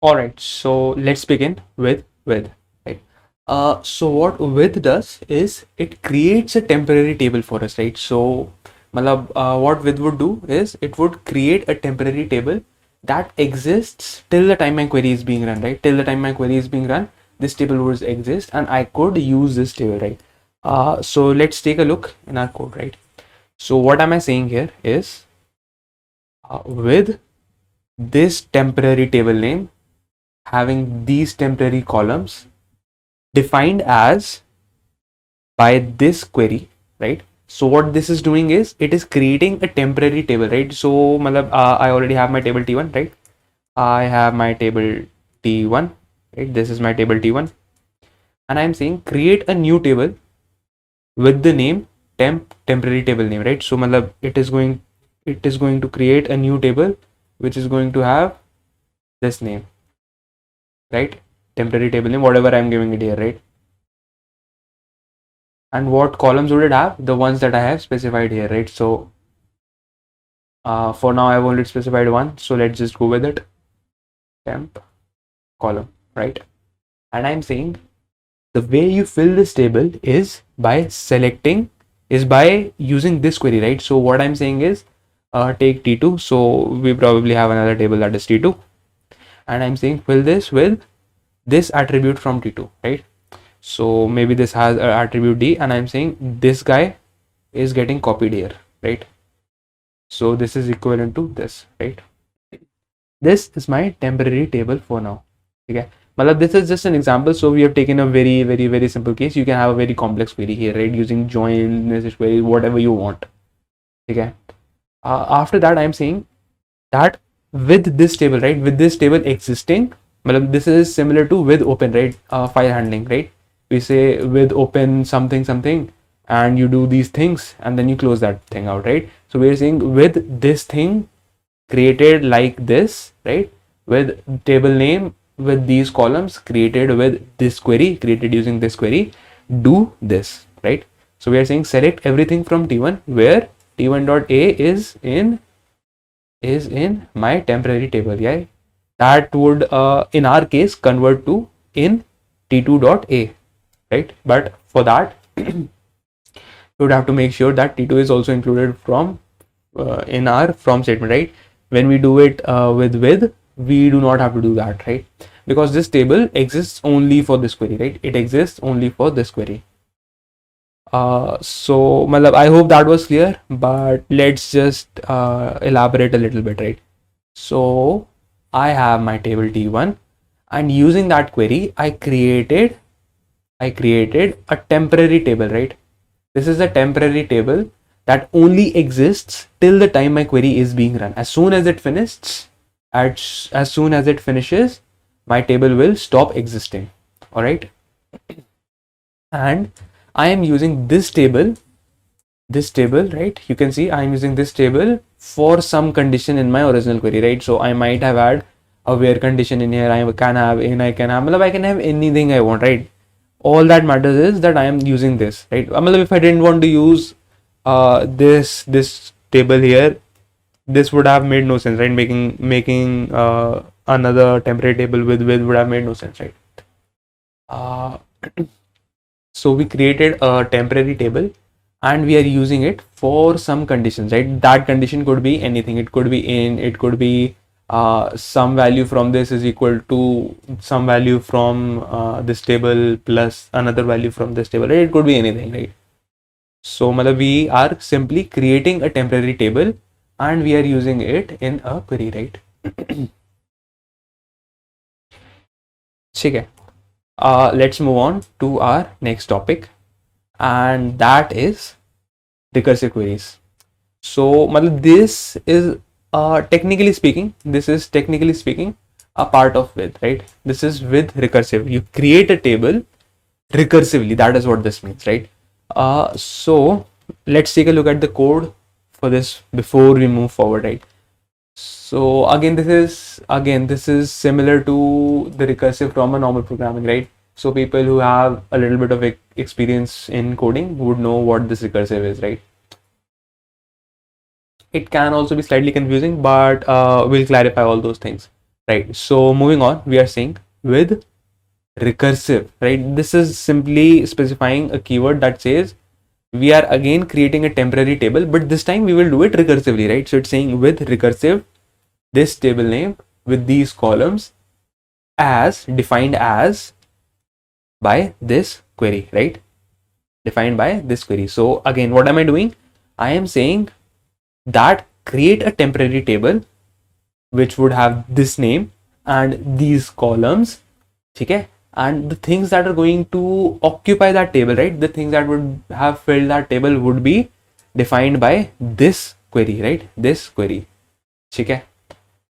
All right, so let's begin with with, right? So what with does is it creates a temporary table for us, right? So, what with would do is it would create a temporary table that exists till the time my query is being run, right? Till the time my query is being run, this table would exist, and I could use this table, right? So let's take a look in our code, right? So what am I saying here is with this temporary table name having these temporary columns defined as by this query, right? So what this is doing is it is creating a temporary table, right? So I already have my table t1, right? I have my table t1, right? This is my table t1, and I'm saying create a new table with the name temporary table name, right? So it is going to create a new table which is going to have this name, right? Temporary table name, whatever I'm giving it here, right? And what columns would it have? The ones that I have specified here, right? So for now I've only specified one, so let's just go with it. Temp column, right? And I'm saying the way you fill this table is by using this query, right? So what I'm saying is take t2, so we probably have another table that is t2, and I'm saying fill this with this attribute from t2, right? So maybe this has an attribute d, and I'm saying this guy is getting copied here, right? So this is equivalent to this, right? This is my temporary table for now. Okay, this is just an example. So we have taken a very simple case. You can have a very complex query here, right? Using join, message query, whatever you want. Okay. After that, I'm saying that with this table, right? With this table existing, this is similar to with open, right? File handling, right? We say with open something something, and you do these things, and then you close that thing out, right? So we're saying with this thing created like this, right? With table name with these columns created with this query, created using this query, do this, right? So we are saying select everything from t1 where t1.a is in my temporary table, yeah? That would in our case convert to in t2.a, right? But for that you would have to make sure that t2 is also included from in our from statement, right? When we do it with we do not have to do that, right? Because this table exists only for this query, right? It exists only for this query. So I hope that was clear, but let's just elaborate a little bit, right? So I have my table t1, and using that query I created a temporary table, right? This is a temporary table that only exists till the time my query is being run. As soon as it finishes, my table will stop existing. All right. And I am using this table, right? You can see I am using this table for some condition in my original query, right? So I might have had a where condition in here. I can have I can have anything I want, right? All that matters is that I am using this, right? If I didn't want to use this table here, this would have made no sense, right? Making another temporary table with would have made no sense, right? So we created a temporary table and we are using it for some conditions, right? That condition could be anything. It could be it could be some value from this is equal to some value from this table plus another value from this table, right? It could be anything, right? So we are simply creating a temporary table and we are using it in a query, right? Okay. Let's move on to our next topic, and that is recursive queries. So this is technically speaking a part of with, right? This is with recursive. You create a table recursively. That is what this means, right? So let's take a look at the code for this before we move forward, right? So again, this is similar to the recursive from a normal programming, right? So people who have a little bit of experience in coding would know what this recursive is, right? It can also be slightly confusing, but we'll clarify all those things. right? So moving on, we are saying with recursive, right? This is simply specifying a keyword that says we are again creating a temporary table, but this time we will do it recursively, right? So it's saying with recursive, this table name with these columns as defined as by this query, right? Defined by this query. So again, what am I doing? I am saying that create a temporary table which would have this name and these columns, okay? And the things that are going to occupy that table, right? The things that would have filled that table would be defined by this query, right? This query, okay?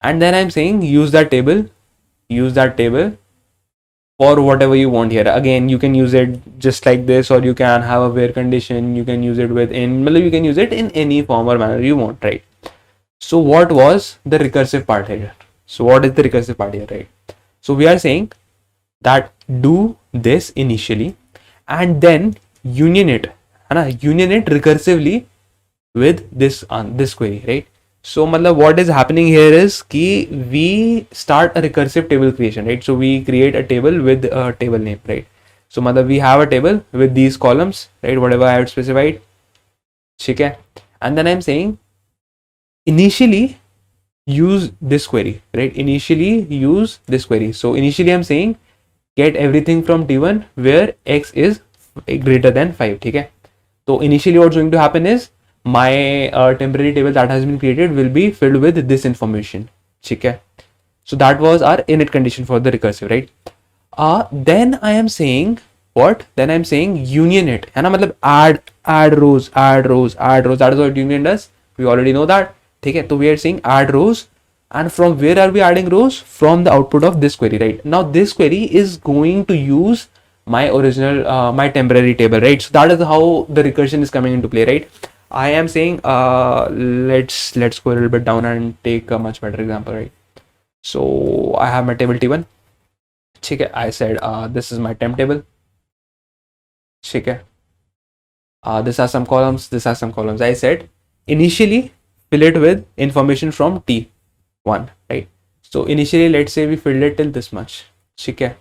And then I'm saying use that table for whatever you want here. Again, you can use it just like this, or you can have a where condition. You can use it you can use it in any form or manner you want, right? So what was the recursive part here? So what is the recursive part here, right? So we are saying that do this initially and then union it recursively with this query, right? So what is happening here is ki we start a recursive table creation, right? So we create a table with a table name, right? So we have a table with these columns, right? Whatever I have specified, okay? And then I'm saying initially use this query, right? Initially use this query. So initially I'm saying get everything from t1 where x is greater than 5, okay? So initially what's going to happen is my temporary table that has been created will be filled with this information, okay? So that was our init condition for the recursive, right? Then I am saying what? Then I'm saying union it, and add rows. That is what union does. We already know that. Okay, so we are saying add rows, and from where are we adding rows? From the output of this query, right? Now this query is going to use my original my temporary table, right? So that is how the recursion is coming into play, right? I am saying let's go a little bit down and take a much better example, right? So I have my table t1. Okay, I said this is my temp table. Okay, this has some columns, this has some columns. I said initially fill it with information from t1, right? So initially let's say we filled it till this much. Okay,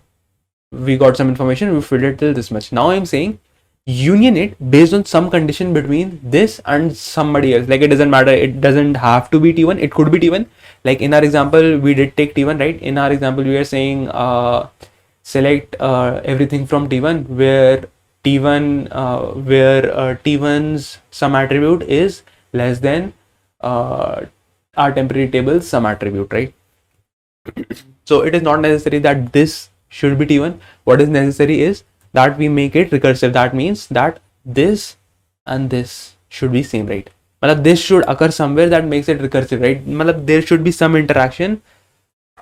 we got some information, we filled it till this much. Now I'm saying union it based on some condition between this and somebody else. Like it doesn't matter, it doesn't have to be t1, it could be t1. Like in our example we did take t1, right? In our example we are saying select everything from t1 where t1's some attribute is less than our temporary table's some attribute, right? So it is not necessary that this should be t1. What is necessary is that we make it recursive. That means that this and this should be same, right? This should occur somewhere that makes it recursive, right? There should be some interaction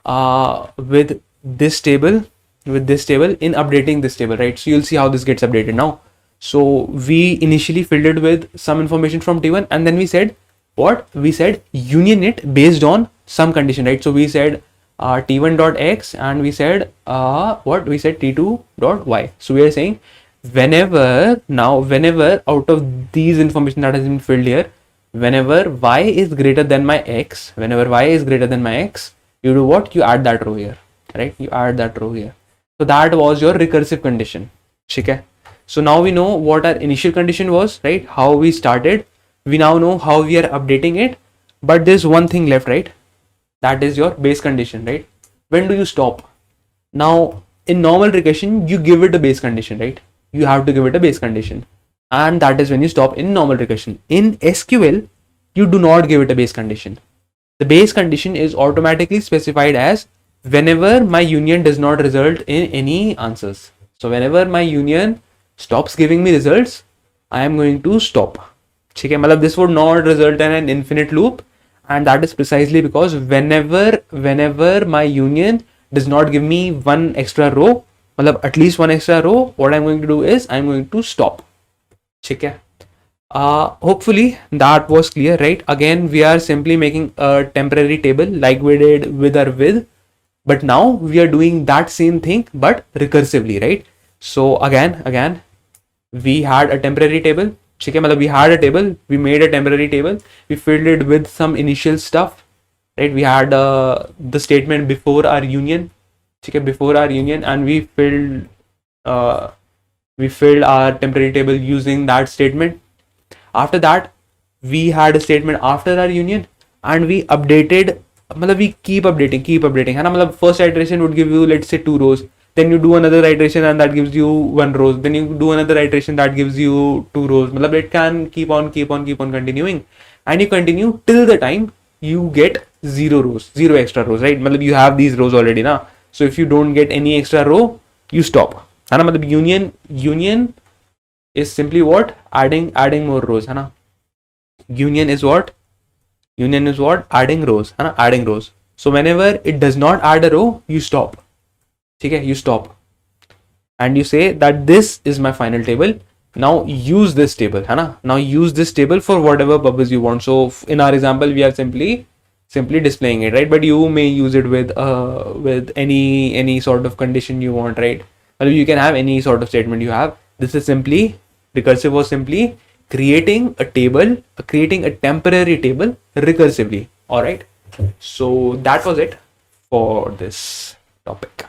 with this table in updating this table, right? So you'll see how this gets updated now. So we initially filled it with some information from t1, and then we said what? We said union it based on some condition, right? So we said t1.x and we said what? We said t2.y. So we are saying whenever out of these information that has been filled here, whenever y is greater than my x, you do what? You add that row here, right? You add that row here. So that was your recursive condition. Okay. So now we know what our initial condition was, right? How we started. We now know how we are updating it. But there's one thing left, right? That is your base condition, right? When do you stop? Now in normal regression, you give it a base condition, right? You have to give it a base condition. And that is when you stop in normal regression. In SQL, you do not give it a base condition. The base condition is automatically specified as whenever my union does not result in any answers. So whenever my union stops giving me results, I am going to stop. Okay, this would not result in an infinite loop, and that is precisely because whenever my union does not give me one extra row, at least one extra row, what I'm going to do is I'm going to stop. Okay. Hopefully that was clear, right? Again, we are simply making a temporary table like we did with our with, but now we are doing that same thing but recursively, right? So again we had a temporary table. We had a table, we made a temporary table, we filled it with some initial stuff, right? We had the statement before our union, okay, before our union, and uh, we filled our temporary table using that statement. After that, we had a statement after our union, and we updated, मतलब we keep updating है ना, मतलब first iteration would give you, let's say, 2 rows, then you do another iteration and that gives you 1 row, then you do another iteration that gives you 2 rows, मतलब it can keep on continuing, and you continue till the time you get 0 rows, 0 extra rows, right? मतलब you have these rows already ना, so if you don't get any extra row, you stop है ना, मतलब union is simply what, adding more rows है ना, union is what, adding rows है ना, adding rows. So whenever it does not add a row, you stop, ठीक है, you stop and you say that this is my final table, now use this table है ना, now use this table for whatever purpose you want. So in our example we are simply displaying it, right? But you may use it with any sort of condition you want, right? Or you can have any sort of statement you have. This is simply, recursive was simply creating a table, creating a temporary table recursively. All right, so that was it for this topic.